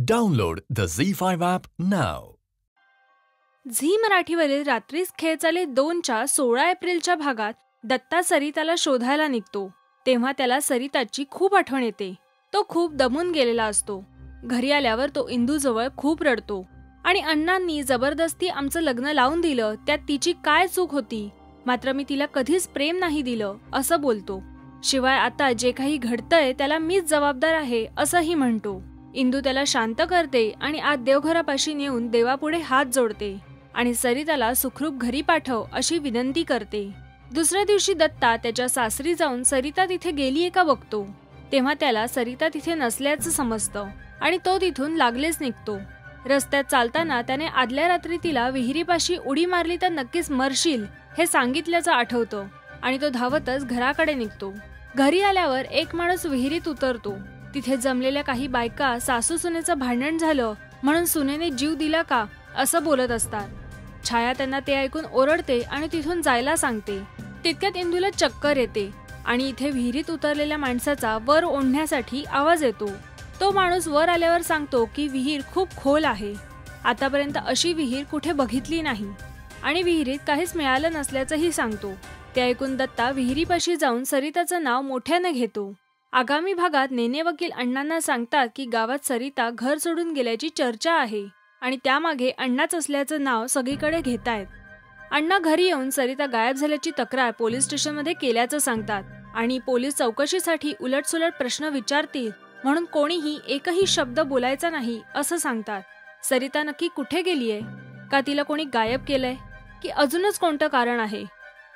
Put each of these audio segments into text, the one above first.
Download the ZEE5 app now. Zee मराठीवरील रात्रीस खेळ चाले 2च्या 16 एप्रिलच्या भागात दत्ता सरिताला शोधायला निघतो. तेव्हा त्याला सरिताची खूप आठवण येते. तो खूप दमून गेलेला असतो. घरी आल्यावर तो इंदूजवळ खूप रडतो आणि अण्णांनी जबरदस्ती आमचं लग्न लावून दिलं, त्यात तिची काय चूक होती, मात्र मी तिला कधीच प्रेम नाही दिलं असं बोलतो. शिवाय आता जे काही घडतंय त्याला मीच जबाबदार आहे असंही म्हणतो. इंदू त्याला शांत करते आणि आत देवघरापाशी नेऊन देवापुढे हात जोडते आणि सरिताला सुखरूप घरी पाठव अशी विनंती करते. दुसऱ्या दिवशी दत्ता त्याच्या सासरी जाऊन सरिता तिथे गेलीये का बघतो. तेव्हा त्याला सरिता तिथे नसल्याचं समजतं आणि तो तिथून लागलेच निघतो. रस्त्यात चालताना त्याने आदल्या रात्री तिला विहिरीपाशी उडी मारली तर नक्कीच मरशील हे सांगितल्याचं आठवतं आणि तो धावतच घराकडे निघतो. घरी आल्यावर एक माणूस विहिरीत उतरतो. तिथे जमलेल्या काही बायका सासू सुनेचं भांडण झालं म्हणून सुनेने जीव दिला का असं बोलत असतात. छाया त्यांना ते ऐकून ओरडते आणि तिथून जायला सांगते. तितक्यात इंदूला चक्कर येते आणि इथे विहिरीत उतरलेल्या माणसाचा वर ओढण्यासाठी आवाज येतो. तो माणूस वर आल्यावर सांगतो की विहीर खूप खोल आहे. आतापर्यंत अशी विहीर कुठे बघितली नाही आणि विहिरीत काहीच मिळालं नसल्याचंही सांगतो. ते ऐकून दत्ता विहिरीपाशी जाऊन सरिताचं नाव मोठ्याने घेतो. आगामी भागात नेने वकील अण्णांना सांगतात की गावात सरिता घर सोडून गेल्याची चर्चा आहे आणि त्यामागे अण्णाच असल्याचं नाव सगळीकडे घेतायत. अण्णा घरी येऊन सरिता गायब झाल्याची तक्रार पोलीस स्टेशनमध्ये केल्याचं सांगतात आणि पोलीस चौकशीसाठी उलटसुलट प्रश्न विचारतील म्हणून कोणीही एकही शब्द बोलायचा नाही असं सांगतात. सरिता नक्की कुठे गेलीये, का तिला कोणी गायब केलंय की अजूनच कोणतं कारण आहे,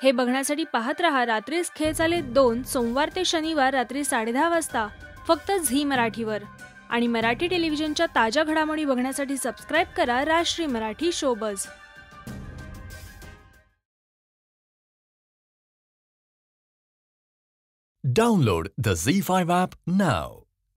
हे बघण्यासाठी पाहत रहा रात्रीस खेळ चाले 2 सोमवार ते शनिवार रात्री 10:30 वाजता फक्त झी मराठीवर. आणि मराठी टेलिव्हिजनच्या ताज्या घडामोडी बघण्यासाठी सबस्क्राईब करा राष्ट्रीय Marathi showbiz. Download the ZEE5 app now.